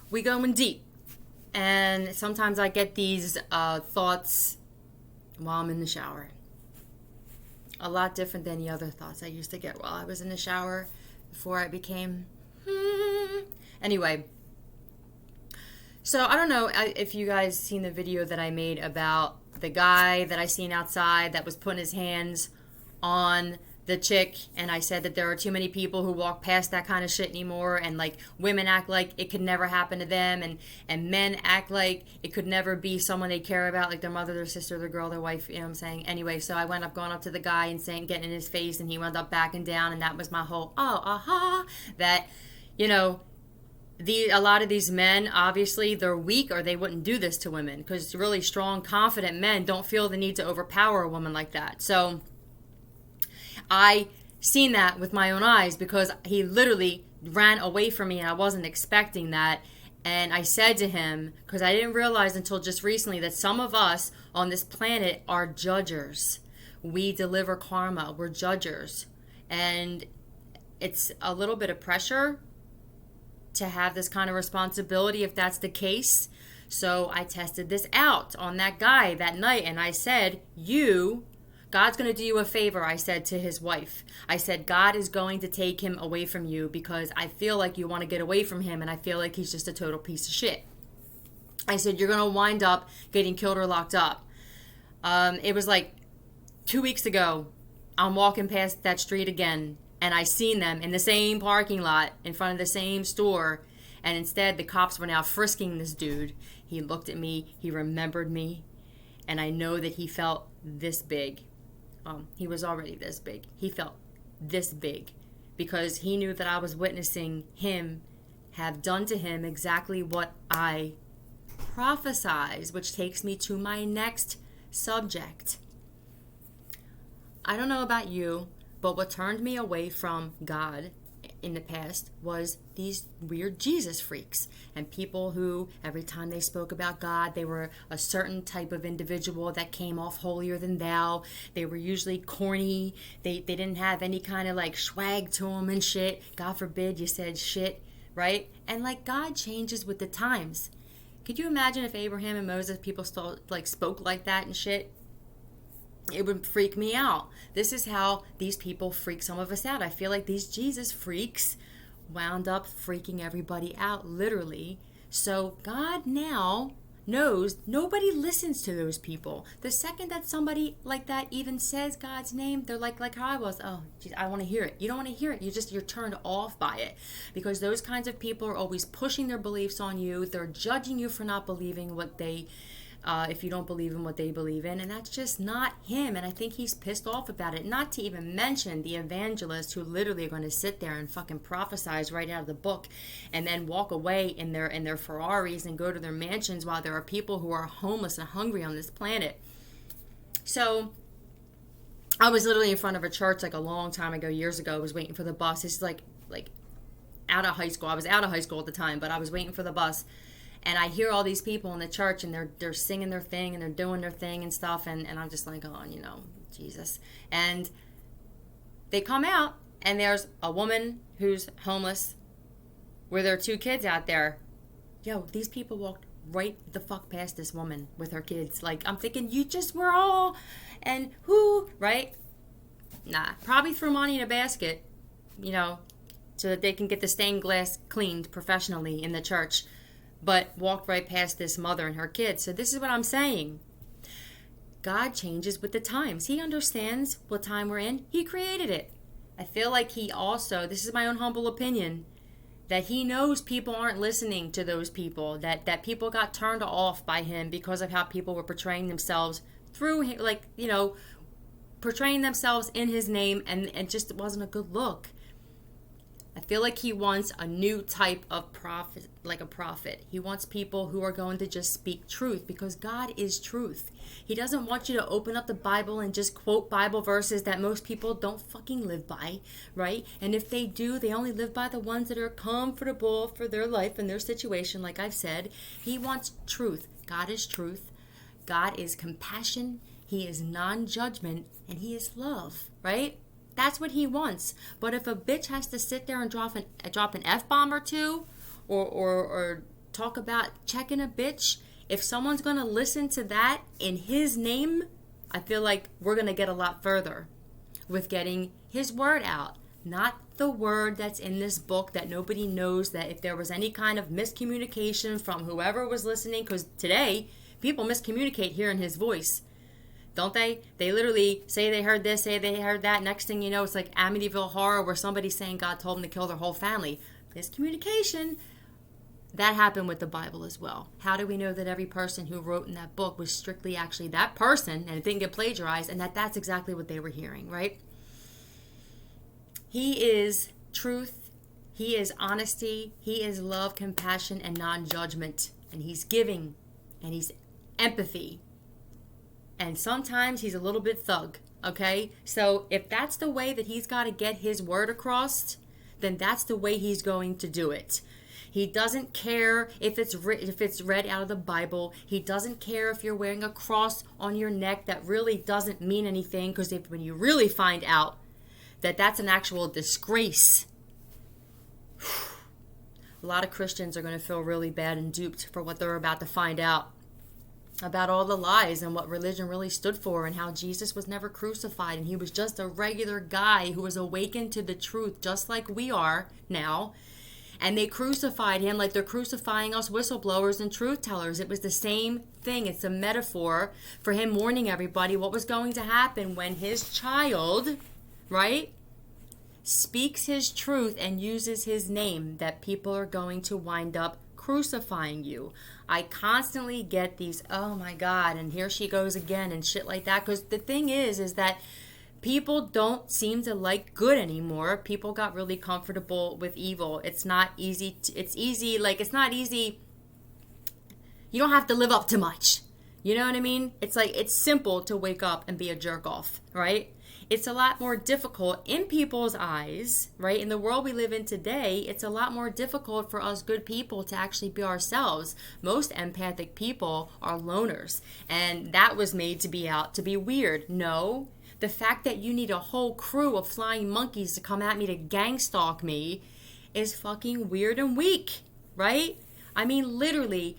we going deep. And sometimes I get these thoughts while I'm in the shower. A lot different than the other thoughts I used to get while I was in the shower before I became. Anyway, so I don't know if you guys seen the video that I made about the guy that I seen outside that was putting his hands on the chick, and I said that there are too many people who walk past that kind of shit anymore, and like women act like it could never happen to them, and men act like it could never be someone they care about, like their mother, their sister, their girl, their wife, you know what I'm saying? Anyway, so I went up going up to the guy and saying, getting in his face, and he wound up backing down, and that was my whole that, you know, a lot of these men, obviously they're weak, or they wouldn't do this to women, because really strong, confident men don't feel the need to overpower a woman like that. So I seen that with my own eyes, because he literally ran away from me and I wasn't expecting that. And I said to him, because I didn't realize until just recently that some of us on this planet are judgers. We deliver karma. We're judgers. And it's a little bit of pressure to have this kind of responsibility if that's the case. So I tested this out on that guy that night, and I said, God's going to do you a favor, I said to his wife. I said, God is going to take him away from you, because I feel like you want to get away from him, and I feel like he's just a total piece of shit. I said, you're going to wind up getting killed or locked up. It was like 2 weeks ago. I'm walking past that street again, and I seen them in the same parking lot in front of the same store, and instead the cops were now frisking this dude. He looked at me, he remembered me, and I know that he felt this big. He was already this big. He felt this big because he knew that I was witnessing him have done to him exactly what I prophesied, which takes me to my next subject. I don't know about you, but what turned me away from God in the past was these weird Jesus freaks and people who every time they spoke about God, they were a certain type of individual that came off holier than thou. They were usually corny. They didn't have any kind of like swag to them and shit. God forbid you said shit, right? And like God changes with the times. Could you imagine if Abraham and Moses, people still like spoke like that and shit? It would freak me out. This is how these people freak some of us out. I feel like these Jesus freaks wound up freaking everybody out, literally. So God now knows nobody listens to those people. The second that somebody like that even says God's name, they're like how I was. Oh, geez, I want to hear it. You don't want to hear it. You're turned off by it, because those kinds of people are always pushing their beliefs on you. They're judging you for not believing what they if you don't believe in what they believe in, and that's just not him. And I think he's pissed off about it. Not to even mention the evangelists who literally are going to sit there and fucking prophesize right out of the book, and then walk away in their Ferraris and go to their mansions while there are people who are homeless and hungry on this planet. So I was literally in front of a church like a long time ago, years ago. I was waiting for the bus. This is like out of high school. I was out of high school at the time, but I was waiting for the bus. And I hear all these people in the church, and they're singing their thing, and they're doing their thing and stuff, and I'm just like, oh, Jesus. And they come out, and there's a woman who's homeless with her 2 kids out there. Yo, these people walked right the fuck past this woman with her kids. Like, I'm thinking, you just were all, and who, right? Nah, probably threw money in a basket, so that they can get the stained glass cleaned professionally in the church. But walked right past this mother and her kids. So this is what I'm saying. God changes with the times. He understands what time we're in. He created it. I feel like he also, this is my own humble opinion, that he knows people aren't listening to those people. That people got turned off by him because of how people were portraying themselves through him, portraying themselves in his name, and it just wasn't a good look. I feel like he wants a new type of prophet, like a prophet. He wants people who are going to just speak truth, because God is truth. He doesn't want you to open up the Bible and just quote Bible verses that most people don't fucking live by, right? And if they do, they only live by the ones that are comfortable for their life and their situation, like I've said. He wants truth. God is truth. God is compassion. He is non-judgment, and he is love, right? That's what he wants. But if a bitch has to sit there and drop an F-bomb or two, or talk about checking a bitch, if someone's going to listen to that in his name, I feel like we're going to get a lot further with getting his word out. Not the word that's in this book that nobody knows, that if there was any kind of miscommunication from whoever was listening, because today people miscommunicate hearing his voice, don't they? They literally say they heard this, say they heard that. Next thing you know, it's like Amityville Horror where somebody's saying God told them to kill their whole family. Miscommunication. That happened with the Bible as well. How do we know that every person who wrote in that book was strictly actually that person and it didn't get plagiarized, and that that's exactly what they were hearing, right? He is truth. He is honesty. He is love, compassion, and non-judgment. And he's giving. And he's empathy. And sometimes he's a little bit thug, okay? So if that's the way that he's got to get his word across, then that's the way he's going to do it. He doesn't care if it's read out of the Bible. He doesn't care if you're wearing a cross on your neck that really doesn't mean anything, because when you really find out that that's an actual disgrace, a lot of Christians are going to feel really bad and duped for what they're about to find out about all the lies and what religion really stood for, and how Jesus was never crucified and he was just a regular guy who was awakened to the truth just like we are now. And they crucified him like they're crucifying us whistleblowers and truth tellers. It was the same thing. It's a metaphor for him warning everybody what was going to happen when his child, right, speaks his truth and uses his name, that people are going to wind up crucifying you. I constantly get these, oh my God, and here she goes again and shit like that. Because the thing is that people don't seem to like good anymore. People got really comfortable with evil. It's not easy. It's not easy. You don't have to live up to much. You know what I mean? It's like, it's simple to wake up and be a jerk off, right? It's a lot more difficult in people's eyes, right? In the world we live in today, it's a lot more difficult for us good people to actually be ourselves. Most empathic people are loners, and that was made to be out to be weird. No. The fact that you need a whole crew of flying monkeys to come at me to gang stalk me is fucking weird and weak, right? I mean, literally,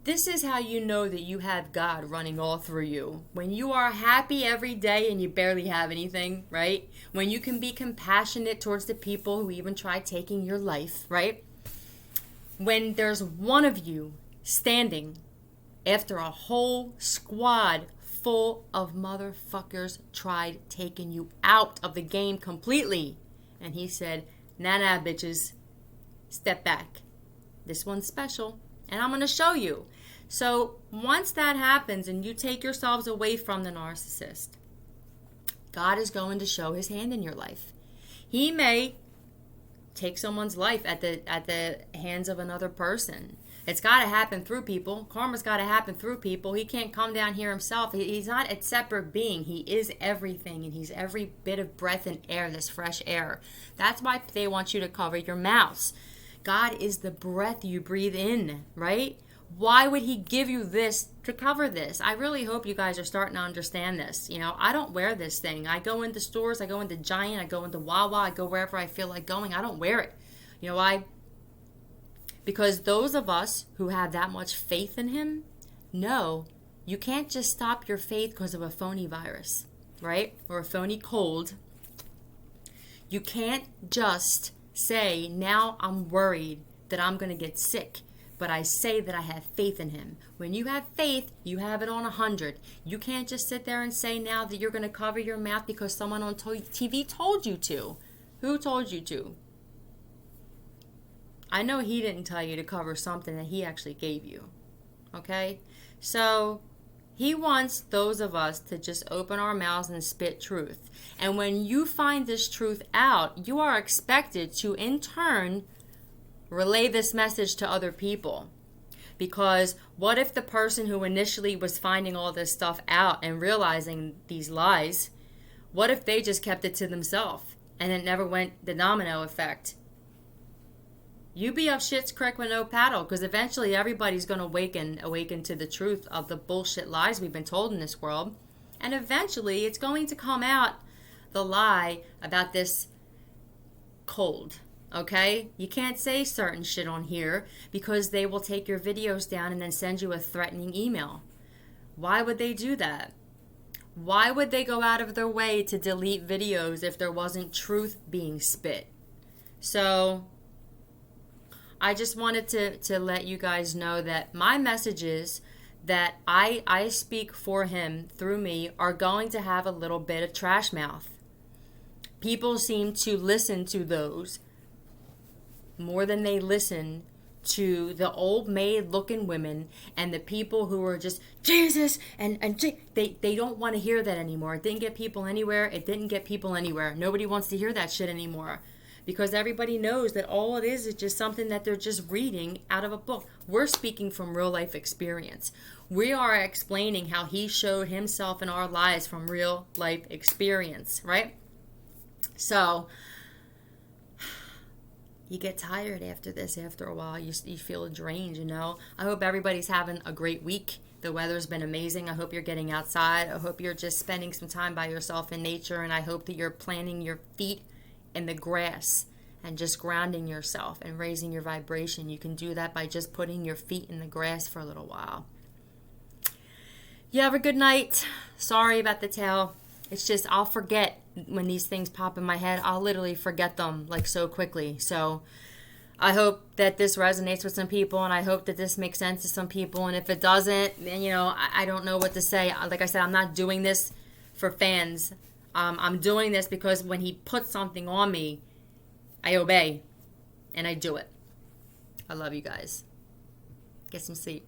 this is how you know that you have God running all through you. When you are happy every day and you barely have anything, right? When you can be compassionate towards the people who even try taking your life, right? When there's one of you standing after a whole squad full of motherfuckers tried taking you out of the game completely. And he said, nah, bitches, step back. This one's special, and I'm going to show you. So once that happens and you take yourselves away from the narcissist, God is going to show his hand in your life. He may take someone's life at the hands of another person. It's got to happen through people. Karma's got to happen through people. He can't come down here himself. He's not a separate being. He is everything, and he's every bit of breath and air, this fresh air. That's why they want you to cover your mouths. God is the breath you breathe in, right? Why would he give you this to cover this? I really hope you guys are starting to understand this. You know, I don't wear this thing. I go into stores, I go into Giant, I go into Wawa, I go wherever I feel like going. I don't wear it. You know why? Because those of us who have that much faith in him know you can't just stop your faith because of a phony virus, right? Or a phony cold. You can't just say, now I'm worried that I'm going to get sick, but I say that I have faith in him. When you have faith, you have it on 100. You can't just sit there and say now that you're going to cover your mouth because someone on TV told you to. Who told you to? I know he didn't tell you to cover something that he actually gave you. Okay? So he wants those of us to just open our mouths and spit truth. And when you find this truth out, you are expected to, in turn, relay this message to other people. Because what if the person who initially was finding all this stuff out and realizing these lies, what if they just kept it to themselves and it never went the domino effect? You be up shit's creek with no paddle, because eventually everybody's going to awaken to the truth of the bullshit lies we've been told in this world. And eventually it's going to come out, the lie about this cold, Okay? You can't say certain shit on here because they will take your videos down and then send you a threatening email. Why would they do that? Why would they go out of their way to delete videos if there wasn't truth being spit? So I just wanted to let you guys know that my messages that I speak for him through me are going to have a little bit of trash mouth. People seem to listen to those more than they listen to the old maid looking women and the people who are just Jesus and they don't want to hear that anymore. It didn't get people anywhere. It didn't get people anywhere. Nobody wants to hear that shit anymore because everybody knows that all it is just something that they're just reading out of a book. We're speaking from real life experience. We are explaining how he showed himself in our lives from real life experience, right? So you get tired after this after a while. You feel drained, you know. I hope everybody's having a great week. The weather's been amazing. I hope you're getting outside. I hope you're just spending some time by yourself in nature. And I hope that you're planting your feet in the grass and just grounding yourself and raising your vibration. You can do that by just putting your feet in the grass for a little while. You have a good night. Sorry about the tale. It's just I'll forget when these things pop in my head. I'll literally forget them like so quickly. So I hope that this resonates with some people, and I hope that this makes sense to some people. And if it doesn't, then, you know, I don't know what to say. Like I said, I'm not doing this for fans. I'm doing this because when he puts something on me, I obey and I do it. I love you guys. Get some sleep.